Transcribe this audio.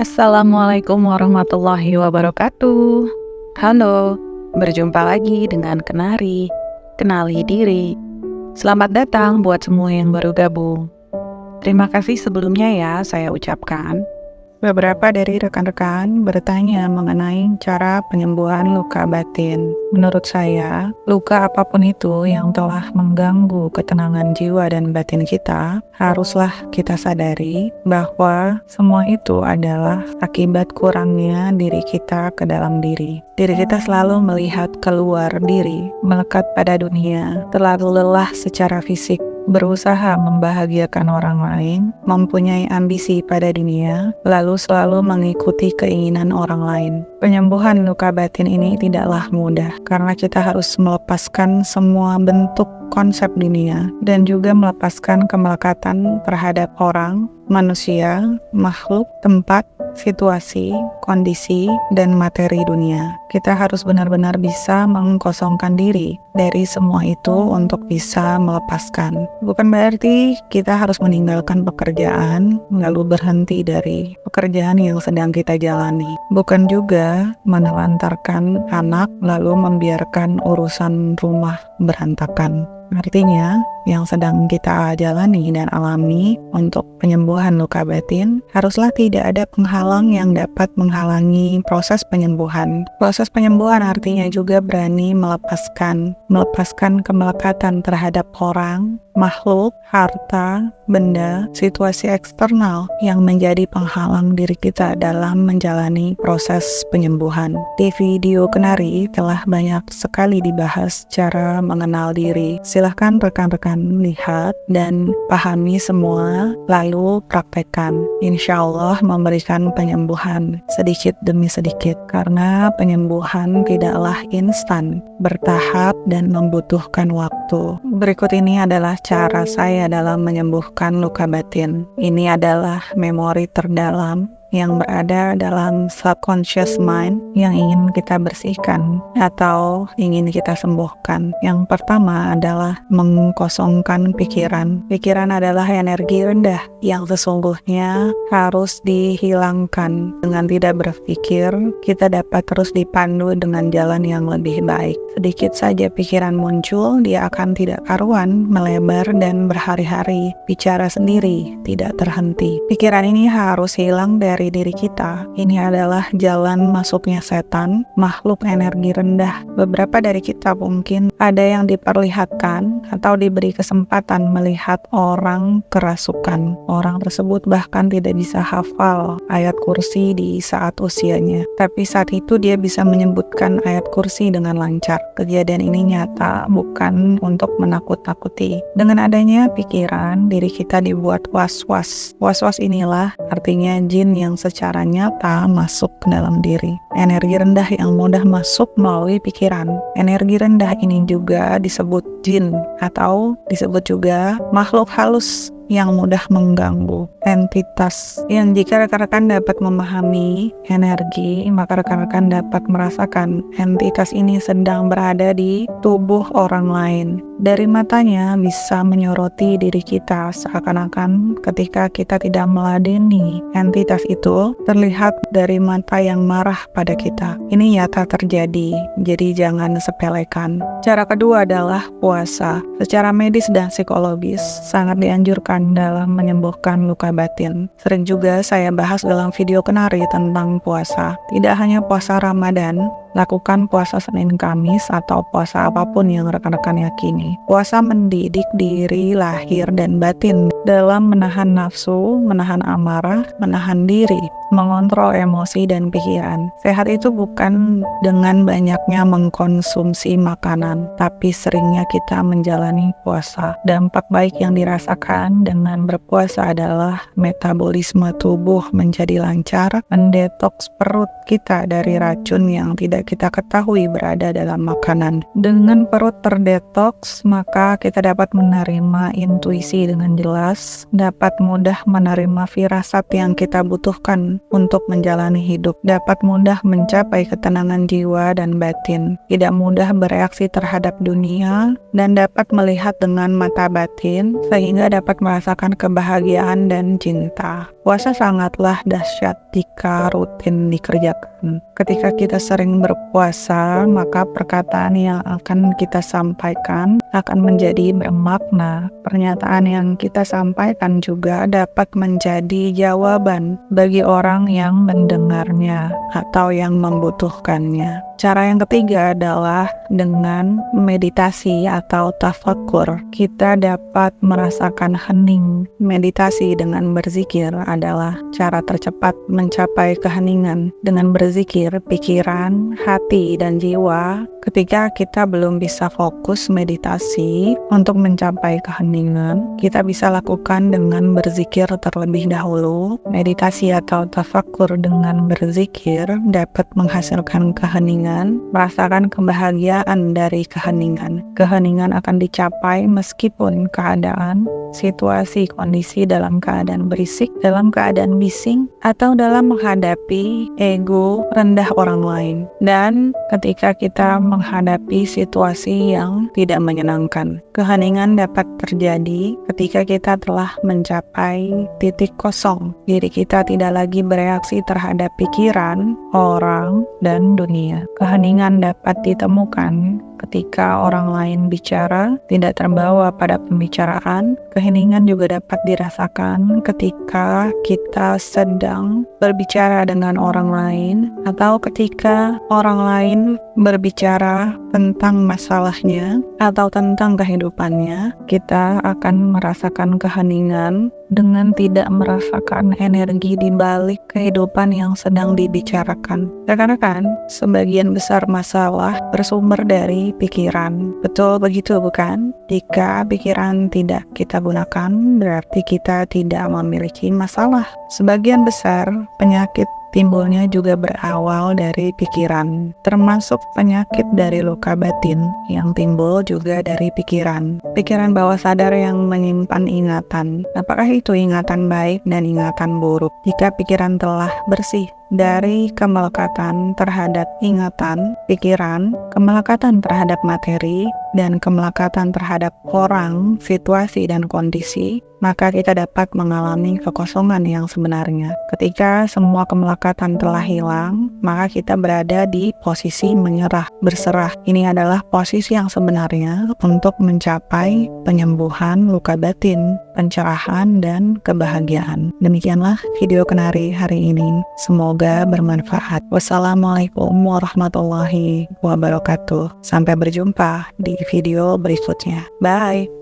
Assalamualaikum warahmatullahi wabarakatuh. Halo, berjumpa lagi dengan Kenari, kenali diri. Selamat datang buat semua yang baru gabung. Terima kasih sebelumnya ya saya ucapkan. Beberapa dari rekan-rekan bertanya mengenai cara penyembuhan luka batin. Menurut saya, luka apapun itu yang telah mengganggu ketenangan jiwa dan batin kita, haruslah kita sadari bahwa semua itu adalah akibat kurangnya diri kita ke dalam diri. Diri kita selalu melihat keluar diri, melekat pada dunia, terlalu lelah secara fisik, berusaha membahagiakan orang lain, mempunyai ambisi pada dunia, lalu selalu mengikuti keinginan orang lain. Penyembuhan luka batin ini tidaklah mudah, karena kita harus melepaskan semua bentuk konsep dunia, dan juga melepaskan kemelekatan terhadap orang, manusia, makhluk, tempat, situasi, kondisi, dan materi dunia. Kita harus benar-benar bisa mengkosongkan diri dari semua itu untuk bisa melepaskan. Bukan berarti kita harus meninggalkan pekerjaan lalu berhenti dari pekerjaan yang sedang kita jalani. Bukan juga menelantarkan anak lalu membiarkan urusan rumah berantakan. Artinya, yang sedang kita jalani dan alami untuk penyembuhan luka batin, haruslah tidak ada penghalang yang dapat menghalangi proses penyembuhan. Proses penyembuhan artinya juga berani melepaskan kemelekatan terhadap orang, makhluk, harta, benda, situasi eksternal yang menjadi penghalang diri kita dalam menjalani proses penyembuhan. Di video Kenari telah banyak sekali dibahas cara mengenal diri. Silahkan rekan-rekan lihat dan pahami semua, lalu praktekkan. Insya Allah memberikan penyembuhan sedikit demi sedikit, karena penyembuhan tidaklah instan, bertahap dan membutuhkan waktu. Berikut ini adalah cara saya dalam menyembuhkan luka batin. Ini adalah memori terdalam yang berada dalam subconscious mind yang ingin kita bersihkan atau ingin kita sembuhkan. Yang pertama adalah mengkosongkan pikiran. Pikiran adalah energi rendah yang sesungguhnya harus dihilangkan. Dengan tidak berpikir, kita dapat terus dipandu dengan jalan yang lebih baik. Sedikit saja pikiran muncul, dia akan tidak karuan, melebar dan berhari-hari, bicara sendiri, tidak terhenti. Pikiran ini harus hilang dari diri kita. Ini adalah jalan masuknya setan, makhluk energi rendah. Beberapa dari kita mungkin ada yang diperlihatkan atau diberi kesempatan melihat orang kerasukan. Orang tersebut bahkan tidak bisa hafal ayat kursi di saat usianya. Tapi saat itu dia bisa menyebutkan ayat kursi dengan lancar. Kejadian ini nyata, bukan untuk menakut-nakuti. Dengan adanya pikiran, diri kita dibuat was-was. Was-was inilah artinya jin yang secara nyata masuk ke dalam diri. Energi rendah yang mudah masuk melalui pikiran. Energi rendah ini juga disebut jin, atau disebut juga makhluk halus yang mudah mengganggu, entitas yang jika rekan-rekan dapat memahami energi, maka rekan-rekan dapat merasakan entitas ini sedang berada di tubuh orang lain. Dari matanya bisa menyoroti diri kita, seakan-akan ketika kita tidak meladeni entitas itu, terlihat dari mata yang marah pada kita. Ini nyata terjadi, jadi jangan sepelekan. Cara kedua adalah puasa. Secara medis dan psikologis, sangat dianjurkan dalam menyembuhkan luka batin. Sering juga saya bahas dalam video Kenari tentang puasa. Tidak hanya puasa Ramadan, lakukan puasa Senin Kamis atau puasa apapun yang rekan-rekan yakini. Puasa mendidik diri, lahir, dan batin dalam menahan nafsu, menahan amarah, menahan diri, mengontrol emosi dan pikiran. Sehat itu bukan dengan banyaknya mengkonsumsi makanan, tapi seringnya kita menjalani puasa. Dampak baik yang dirasakan dengan berpuasa adalah metabolisme tubuh menjadi lancar, mendetoks perut kita dari racun yang tidak tidak kita ketahui berada dalam makanan. Dengan perut terdetoks, maka kita dapat menerima intuisi dengan jelas, dapat mudah menerima firasat yang kita butuhkan untuk menjalani hidup, dapat mudah mencapai ketenangan jiwa dan batin, tidak mudah bereaksi terhadap dunia, dan dapat melihat dengan mata batin, sehingga dapat merasakan kebahagiaan dan cinta. Puasa sangatlah dahsyat jika rutin dikerjakan. Ketika kita sering berpuasa, maka perkataan yang akan kita sampaikan akan menjadi bermakna. Pernyataan yang kita sampaikan juga dapat menjadi jawaban bagi orang yang mendengarnya atau yang membutuhkannya. Cara yang ketiga adalah dengan meditasi atau tafakkur. Kita dapat merasakan hening. Meditasi dengan berzikir adalah cara tercepat mencapai keheningan. Dengan berzikir, pikiran, hati, dan jiwa, ketika kita belum bisa fokus meditasi untuk mencapai keheningan, kita bisa lakukan dengan berzikir terlebih dahulu. Meditasi atau tafakkur dengan berzikir dapat menghasilkan keheningan, merasakan kebahagiaan dari keheningan. Keheningan akan dicapai meskipun keadaan, situasi, kondisi dalam keadaan berisik, dalam keadaan bising, atau dalam menghadapi ego rendah orang lain. Dan ketika kita menghadapi situasi yang tidak menyenangkan, keheningan dapat terjadi ketika kita telah mencapai titik kosong. Diri kita tidak lagi bereaksi terhadap pikiran, orang, dan dunia. Keheningan dapat ditemukan ketika orang lain bicara, tidak terbawa pada pembicaraan. Keheningan juga dapat dirasakan ketika kita sedang berbicara dengan orang lain, atau ketika orang lain berbicara tentang masalahnya atau tentang kehidupannya. Kita akan merasakan keheningan dengan tidak merasakan energi di balik kehidupan yang sedang dibicarakan. Rekan-rekan, sebagian besar masalah bersumber dari pikiran. Betul begitu, bukan? Jika pikiran tidak kita gunakan, berarti kita tidak memiliki masalah. Sebagian besar penyakit timbulnya juga berawal dari pikiran, termasuk penyakit dari luka batin yang timbul juga dari pikiran. Pikiran bawah sadar yang menyimpan ingatan. Apakah itu ingatan baik dan ingatan buruk? Jika pikiran telah bersih dari kemelekatan terhadap ingatan, pikiran, kemelekatan terhadap materi, dan kemelekatan terhadap orang, situasi, dan kondisi, maka kita dapat mengalami kekosongan yang sebenarnya. Ketika semua kemelekatan telah hilang, maka kita berada di posisi menyerah, berserah. Ini adalah posisi yang sebenarnya untuk mencapai penyembuhan luka batin, pencerahan, dan kebahagiaan. Demikianlah video Kenari hari ini. Semoga bermanfaat. Wassalamualaikum warahmatullahi wabarakatuh. Sampai berjumpa di video berikutnya. Bye.